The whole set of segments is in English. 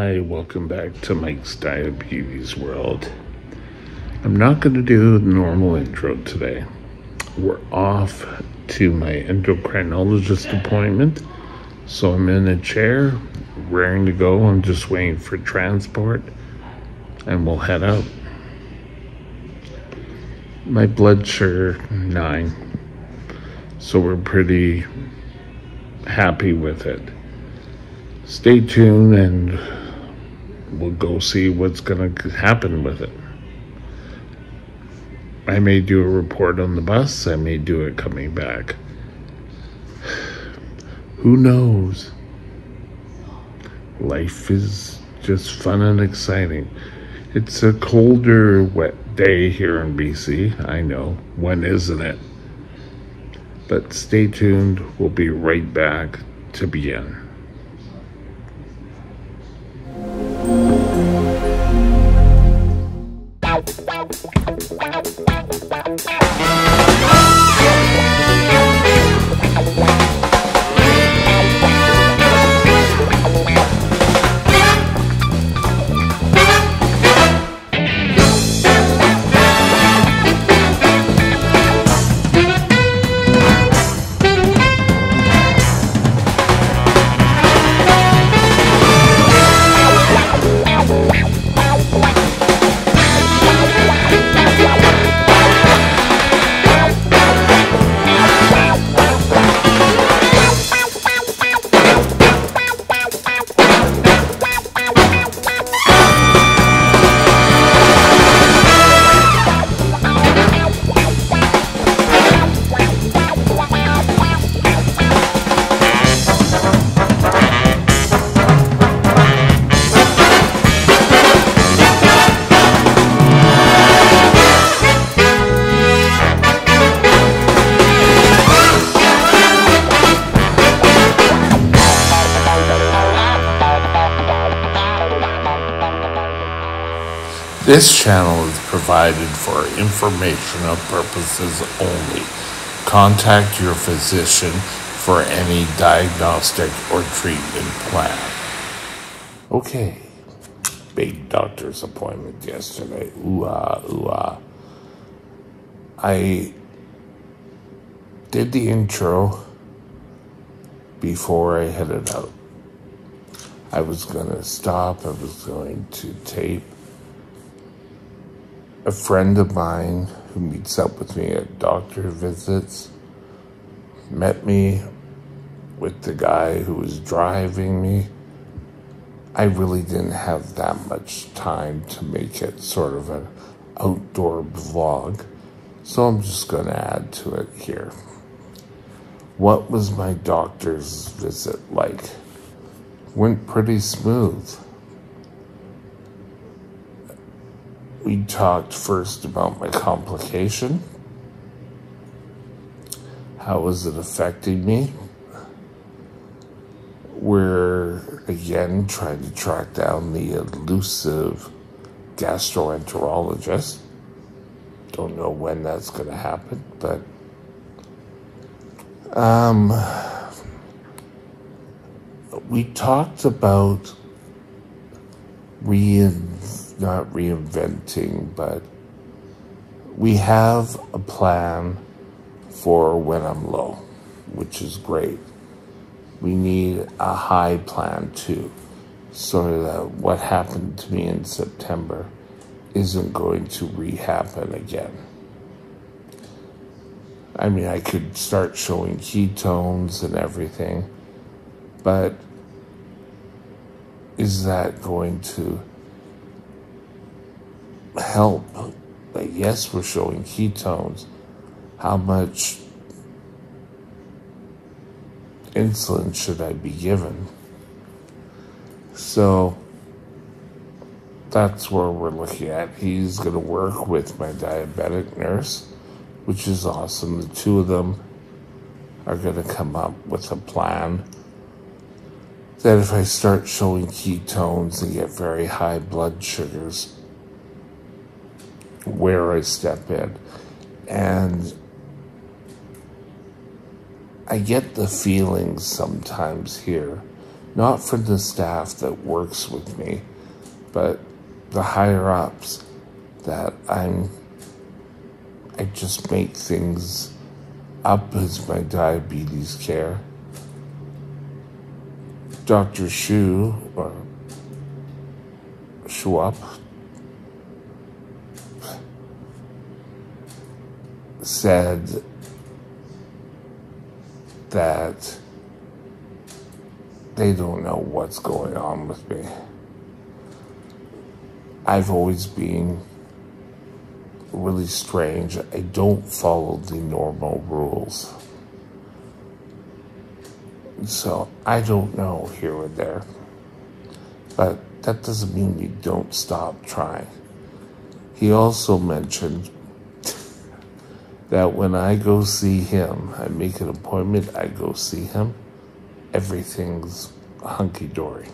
Hi, welcome back to Mike's Diabetes World. I'm not going to do the normal intro today. We're off to my endocrinologist appointment, so I'm in a chair, raring to go. I'm just waiting for transport, and we'll head out. My blood sugar, 9, so we're pretty happy with it. Stay tuned and we'll go see what's going to happen with it. I may do a report on the bus. I may do it coming back. Who knows? Life is just fun and exciting. It's a colder, wet day here in BC. I know. When isn't it? But stay tuned. We'll be right back to begin. This channel is provided for informational purposes only. Contact your physician for any diagnostic or treatment plan. Okay, big doctor's appointment yesterday. I did the intro before I headed out. I was going to stop. I was going to tape. A friend of mine who meets up with me at doctor visits met me with the guy who was driving me. I really didn't have that much time to make it sort of an outdoor vlog, so I'm just going to add to it here. What was my doctor's visit like? Went pretty smooth. We talked first about my complication. How was it affecting me? We're again trying to track down the elusive gastroenterologist. Don't know when that's going to happen, but we talked about not reinventing, but we have a plan for when I'm low, which is great. We need a high plan too, so that what happened to me in September isn't going to re-happen again. I mean, I could start showing ketones and everything, but is that going to help? Like, yes, we're showing ketones. How much insulin should I be given? So that's where we're looking at. He's going to work with my diabetic nurse, which is awesome. The two of them are going to come up with a plan that if I start showing ketones and get very high blood sugars, where I step in. And I get the feeling sometimes here not from the staff that works with me, but the higher ups, that I just make things up as my diabetes care. Dr. Shu, or Schwab, said that they don't know what's going on with me. I've always been really strange. I don't follow the normal rules. So I don't know here or there. But that doesn't mean you don't stop trying. He also mentioned that when I go see him, I make an appointment, I go see him, everything's hunky-dory.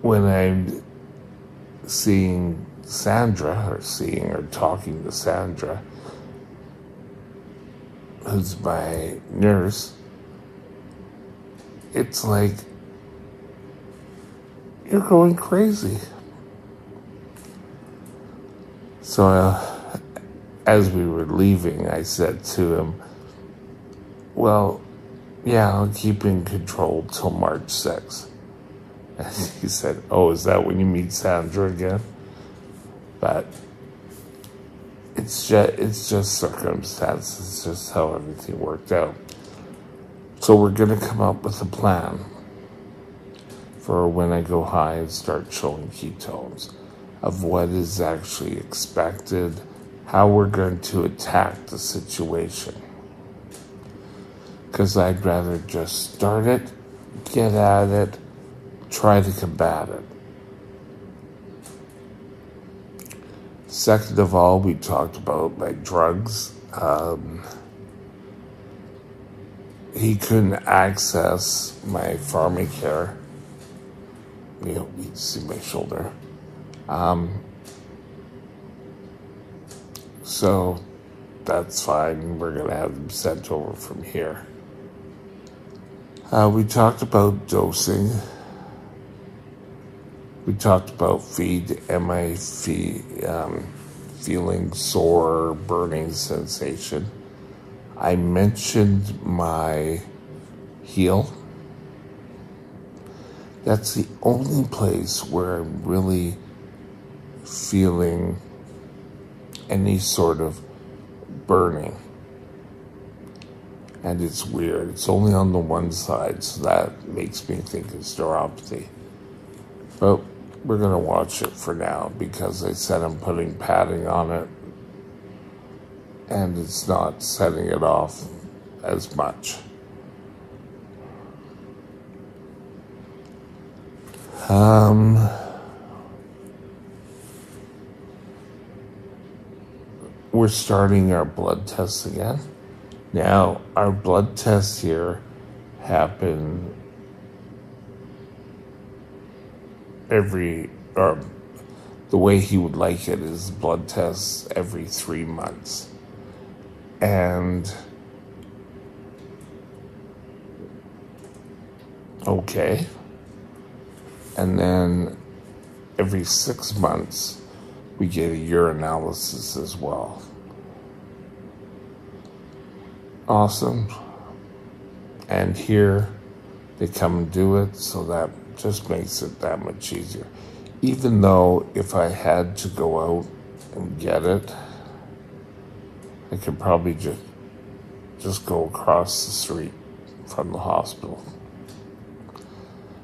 When I'm seeing Sandra, or talking to Sandra, who's my nurse, it's like, you're going crazy. So as we were leaving, I said to him, well, yeah, I'll keep in control till March 6th. And he said, oh, is that when you meet Sandra again? But it's just circumstances. It's just how everything worked out. So we're going to come up with a plan for when I go high and start showing ketones, of what is actually expected, how we're going to attack the situation. Because I'd rather just start it, get at it, try to combat it. Second of all, we talked about my drugs. He couldn't access my pharmacare. You don't need to see my shoulder. So that's fine. We're going to have them sent over from here. We talked about dosing. We talked about feed. Am I feeling sore, burning sensation? I mentioned my heel. That's the only place where I'm really feeling any sort of burning. And it's weird. It's only on the one side, so that makes me think it's neuropathy. But we're going to watch it for now because I said I'm putting padding on it and it's not setting it off as much. We're starting our blood tests again. Now, our blood tests here happen the way he would like it is blood tests every 3 months. And, okay. And then every 6 months, we get a urinalysis as well. Awesome. And here, they come and do it, so that just makes it that much easier. Even though if I had to go out and get it, I could probably just go across the street from the hospital.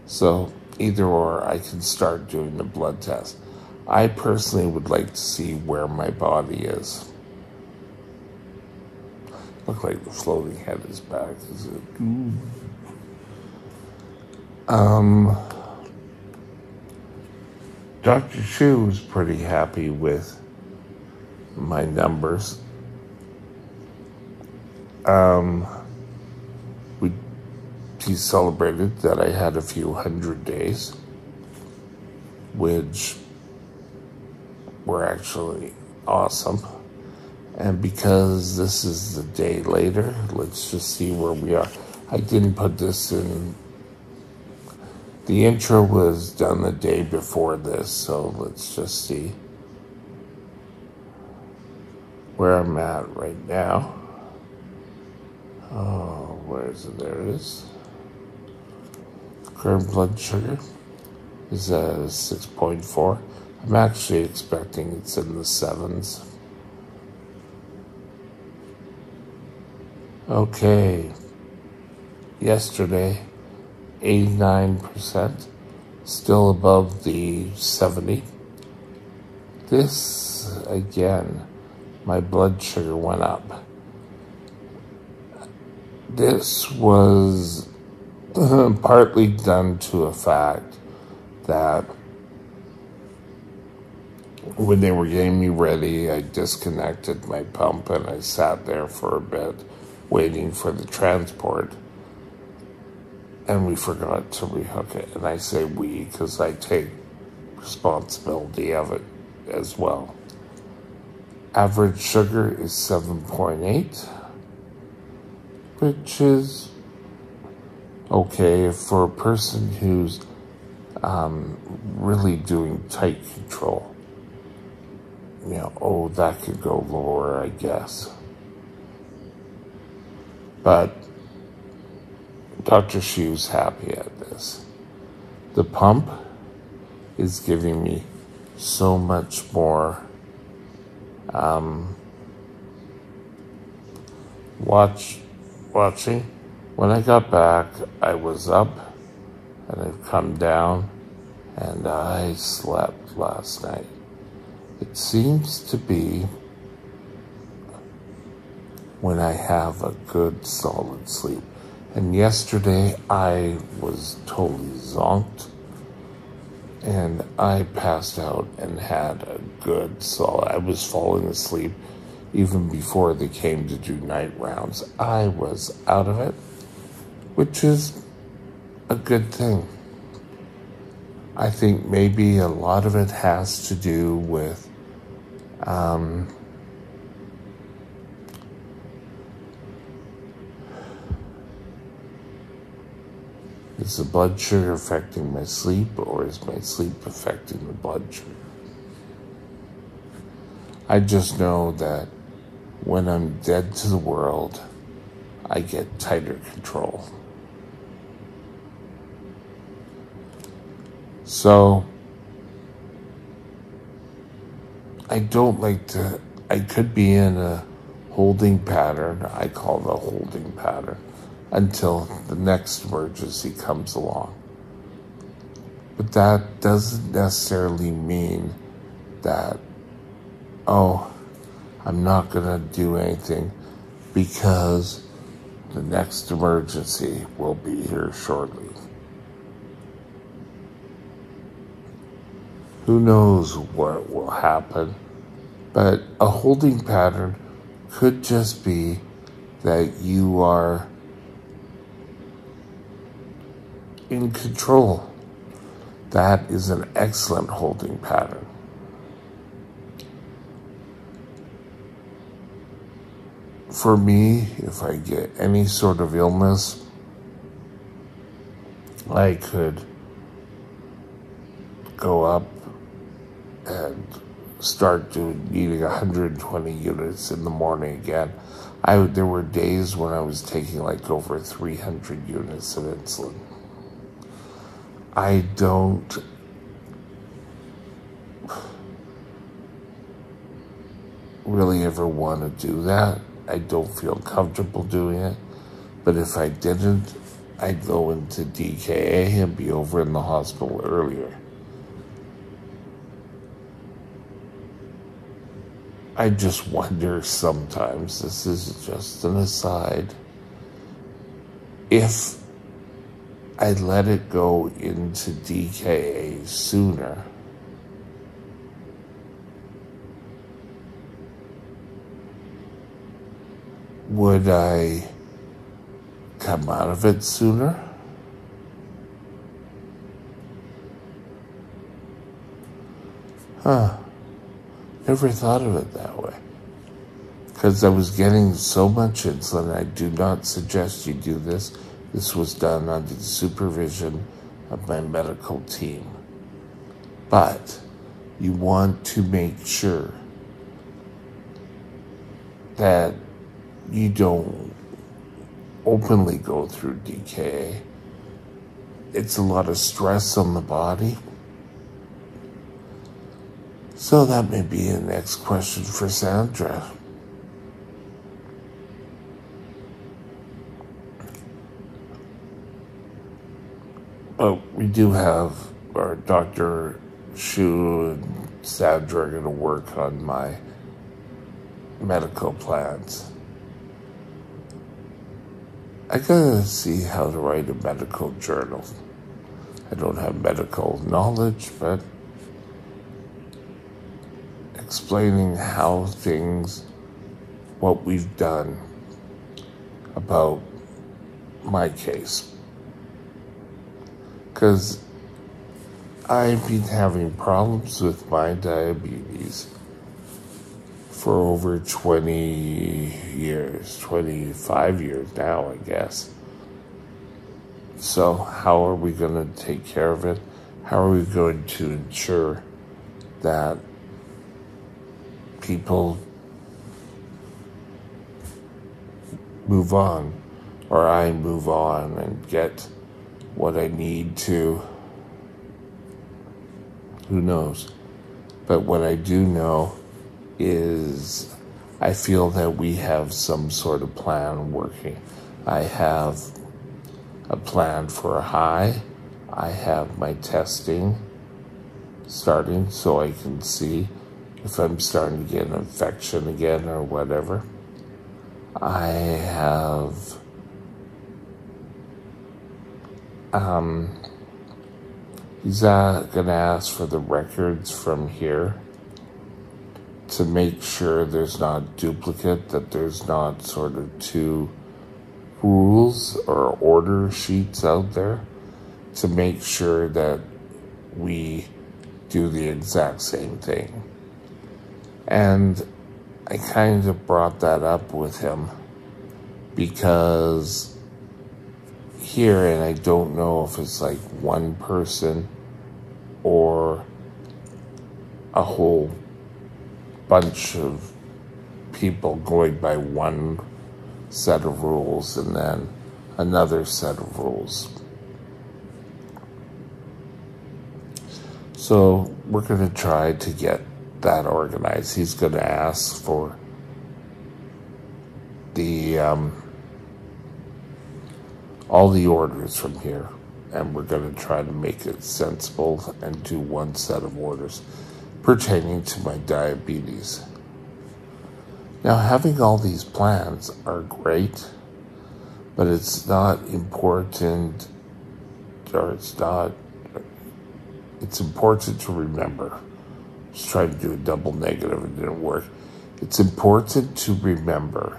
So either or, I can start doing the blood test. I personally would like to see where my body is. Look like the floating head is back. Is it? Dr. Chu was pretty happy with my numbers. He celebrated that I had a few 100 days, which were actually awesome. And because this is the day later, let's just see where we are. I didn't put this in. The intro was done the day before this, so let's just see where I'm at right now. Oh, where is it? There it is. Current blood sugar is 6.4. I'm actually expecting it's in the 7s. Okay. Yesterday, 89%, still above the 70. This, again, my blood sugar went up. This was partly done to a fact that when they were getting me ready, I disconnected my pump and I sat there for a bit waiting for the transport. And we forgot to rehook it. And I say we because I take responsibility of it as well. Average sugar is 7.8, which is okay for a person who's really doing tight control. You know, oh, that could go lower, I guess. But Dr. Shu's happy at this. The pump is giving me so much more watching. When I got back, I was up and I've come down and I slept last night. It seems to be when I have a good solid sleep. And yesterday I was totally zonked and I passed out and had a good solid. I was falling asleep even before they came to do night rounds. I was out of it, which is a good thing. I think maybe a lot of it has to do with is the blood sugar affecting my sleep, or is my sleep affecting the blood sugar? I just know that when I'm dead to the world, I get tighter control. So, I don't like to, I could be in a holding pattern, I call it a holding pattern, until the next emergency comes along. But that doesn't necessarily mean that, oh, I'm not gonna do anything because the next emergency will be here shortly. Who knows what will happen, but a holding pattern could just be that you are in control. That is an excellent holding pattern. For me, if I get any sort of illness, I could go up and start needing 120 units in the morning again. There were days when I was taking like over 300 units of insulin. I don't really ever want to do that. I don't feel comfortable doing it. But if I didn't, I'd go into DKA and be over in the hospital earlier. I just wonder sometimes, this is just an aside, if I let it go into DKA sooner, would I come out of it sooner? Never thought of it that way. Because I was getting so much insulin. I do not suggest you do this This was done under the supervision of my medical team. But you want to make sure that you don't openly go through DKA. It's a lot of stress on the body. So that may be the next question for Sandra. But we do have our Dr. Shu and Sandra are going to work on my medical plans. I gotta see how to write a medical journal. I don't have medical knowledge, but explaining how things, what we've done about my case. Because I've been having problems with my diabetes for over 20 years, 25 years now, I guess. So how are we going to take care of it? How are we going to ensure that people move on, or I move on and get what I need to? Who knows? But what I do know is I feel that we have some sort of plan working. I have a plan for a high. I have my testing starting so I can see if I'm starting to get an infection again or whatever. I have he's gonna ask for the records from here to make sure there's not duplicate, that there's not sort of two rules or order sheets out there, to make sure that we do the exact same thing. And I kind of brought that up with him because here, and I don't know if it's like one person or a whole bunch of people going by one set of rules and then another set of rules. So we're going to try to get that organized. He's going to ask for the all the orders from here, and we're going to try to make it sensible and do one set of orders pertaining to my diabetes. Now, having all these plans are great, but it's not important, or it's important to remember. Just tried to do a double negative, it didn't work. It's important to remember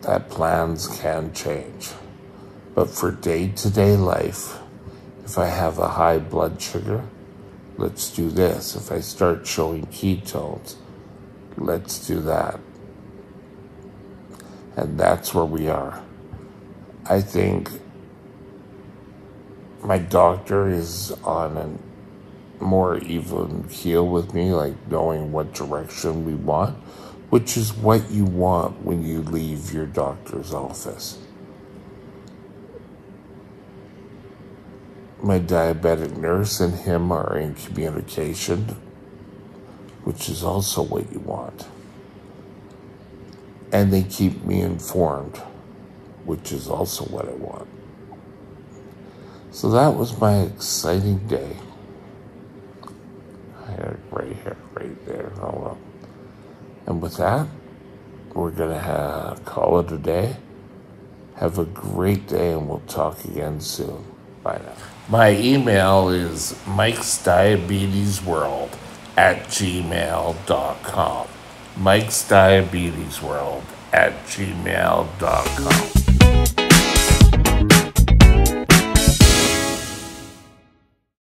that plans can change. But for day-to-day life, if I have a high blood sugar, let's do this. If I start showing ketones, let's do that. And that's where we are. I think my doctor is on a more even keel with me, like knowing what direction we want, which is what you want when you leave your doctor's office. My diabetic nurse and him are in communication, which is also what you want. And they keep me informed, which is also what I want. So that was my exciting day. I had a gray hair right there. Oh well. And with that, we're going to call it a day. Have a great day, and we'll talk again soon. Bye now. My email is mikesdiabetesworld@gmail.com. mikesdiabetesworld@gmail.com.